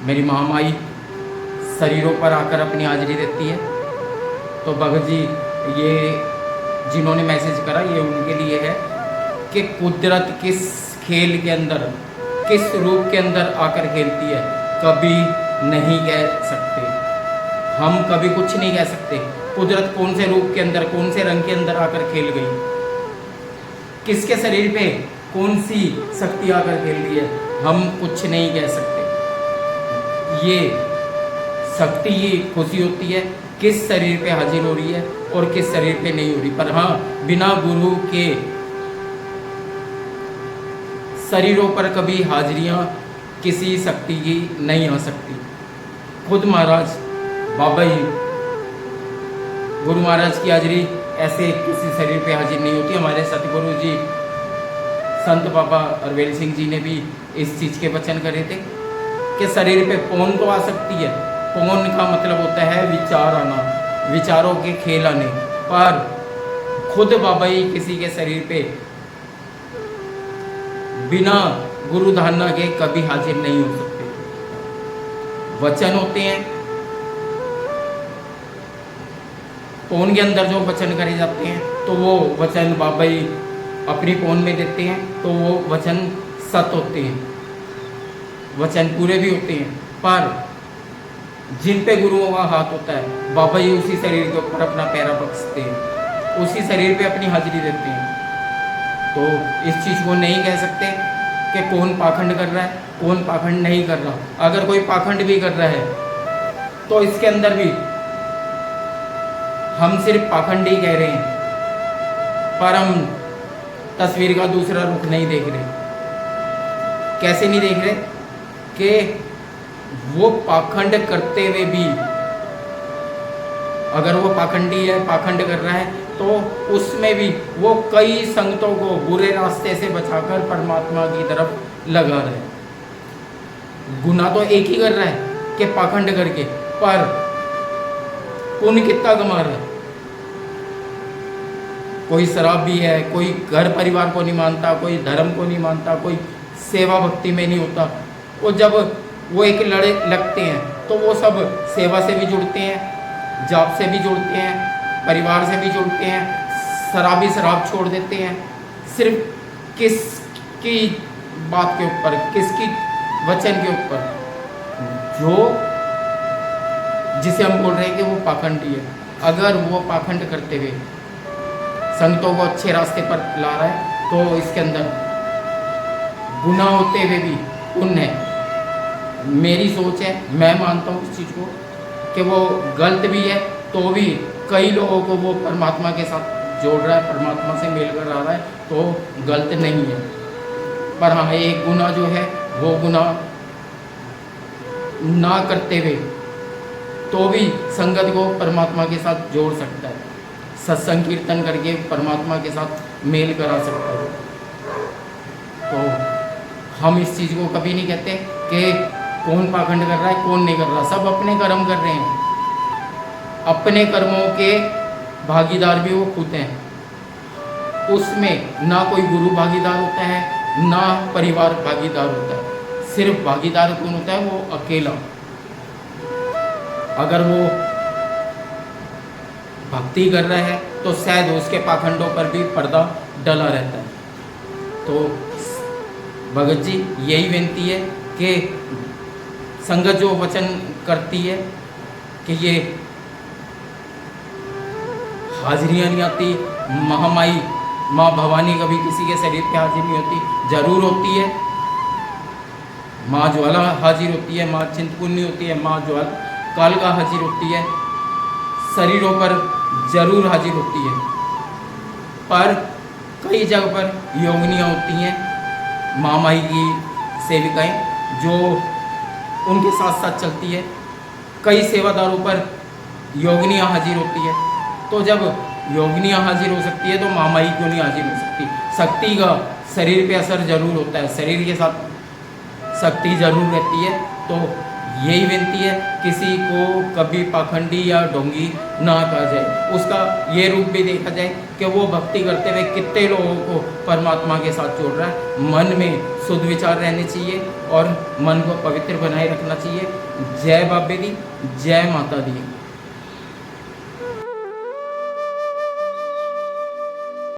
मेरी महामाई शरीरों पर आकर अपनी हाजिरी देती है। तो भगत जी ये जिन्होंने मैसेज करा ये उनके लिए है कि कुदरत किस खेल के अंदर, किस रूप के अंदर आकर खेलती है कभी नहीं कह सकते। हम कभी कुछ नहीं कह सकते कुदरत कौन से रूप के अंदर, कौन से रंग के अंदर आकर खेल गई, किसके शरीर पे कौन सी शक्ति आकर खेल रही है, हम कुछ नहीं कह सकते। ये शक्ति ही खुशी होती है किस शरीर पे हाजिर हो रही है और किस शरीर पे नहीं हो रही। पर हाँ, बिना गुरु के शरीरों पर कभी हाजिरियाँ किसी शक्ति की नहीं आ सकती। खुद महाराज बाबा ही, गुरु महाराज की हाजिरी ऐसे किसी शरीर पे हाजिर नहीं होती। हमारे सतगुरु जी संत बाबा अरवेल सिंह जी ने भी इस चीज़ के वचन करे थे कि शरीर पे पौन तो आ सकती है, पौन का मतलब होता है विचार आना, विचारों के खेल आने, पर खुद बाबा ही किसी के शरीर पे बिना गुरु धारणा के कभी हाजिर नहीं हो सकते। वचन होते हैं, पौन के अंदर जो वचन करे जाते हैं तो वो वचन बाबा ही अपनी पौन में देते हैं, तो वो वचन सत होते हैं, वचन पूरे भी होते हैं। पर जिन पे गुरुओं का हाथ होता है बाबा ही उसी शरीर के ऊपर अपना पैरा बख्शते हैं, उसी शरीर पे अपनी हाजिरी देते हैं। तो इस चीज़ को नहीं कह सकते कि कौन पाखंड कर रहा है, कौन पाखंड नहीं कर रहा। अगर कोई पाखंड भी कर रहा है तो इसके अंदर भी हम सिर्फ पाखंड ही कह रहे हैं, पर हम तस्वीर का दूसरा रुख नहीं देख रहे। कैसे नहीं देख रहे कि वो पाखंड करते हुए भी, अगर वो पाखंडी है, पाखंड कर रहा है, तो उसमें भी वो कई संगतों को बुरे रास्ते से बचाकर परमात्मा की तरफ लगा रहा है। गुनाह तो एक ही कर रहा है कि पाखंड करके, पर पुण्य कितना कमा रहा है। कोई शराब भी है, कोई घर परिवार को नहीं मानता, कोई धर्म को नहीं मानता, कोई सेवा भक्ति में नहीं होता। वो जब वो एक लड़े लगते हैं तो वो सब सेवा से भी जुड़ते हैं, जाप से भी जुड़ते हैं, परिवार से भी जुड़ते हैं, शराबी शराब छोड़ देते हैं। सिर्फ किसकी बात के ऊपर, किसकी वचन के ऊपर, जो जिसे हम बोल रहे हैं कि वो पाखंडी है। अगर वो पाखंड करते हुए संगतों को अच्छे रास्ते पर ला रहा है तो इसके अंदर गुनाह होते हुए भी पुण्य है। मेरी सोच है, मैं मानता हूँ इस चीज़ को कि वो गलत भी है तो भी कई लोगों को वो परमात्मा के साथ जोड़ रहा है, परमात्मा से मेल कर रहा है, तो गलत नहीं है। पर हाँ, एक गुनाह जो है वो गुनाह ना करते हुए तो भी संगत को परमात्मा के साथ जोड़ सकता है, सत्संग कीर्तन करके परमात्मा के साथ मेल करा सकता है। तो हम इस चीज़ को कभी नहीं कहते कि कौन पाखंड कर रहा है, कौन नहीं कर रहा। सब अपने कर्म कर रहे हैं, अपने कर्मों के भागीदार भी वो खुद हैं। उसमें ना कोई गुरु भागीदार होता है, ना परिवार भागीदार होता है। सिर्फ भागीदार कौन होता है? वो अकेला। अगर वो भक्ति कर रहा है तो शायद उसके पाखंडों पर भी पर्दा डला रहता है। तो भगत जी यही विनती है कि संगत जो वचन करती है कि ये हाजिरियाँ नहीं आती, महामाई माँ भवानी कभी किसी के शरीर पे हाजिर नहीं होती, जरूर होती है। माँ ज्वाला हाजिर होती है, माँ चिंतपूर्णी होती है, माँ ज्वाला कालका हाजिर होती है, शरीरों पर जरूर हाजिर होती है। पर कई जगह पर योगिनियाँ होती हैं, महामाई की सेविकाएं जो उनके साथ साथ चलती है। कई सेवादारों पर योगिनियाँ हाजिर होती है। तो जब योगिनियाँ हाजिर हो सकती है तो महामाई क्यों नहीं हाजिर हो सकती? शक्ति का शरीर पे असर जरूर होता है, शरीर के साथ शक्ति जरूर रहती है। तो यही विनती है, किसी को कभी पाखंडी या ढोंगी ना कहा जाए। उसका ये रूप भी देखा जाए कि वो भक्ति करते हुए कितने लोगों को परमात्मा के साथ जोड़ रहा है। मन में शुद्ध विचार रहने चाहिए और मन को पवित्र बनाए रखना चाहिए। जय बाबे दी, जय माता दी।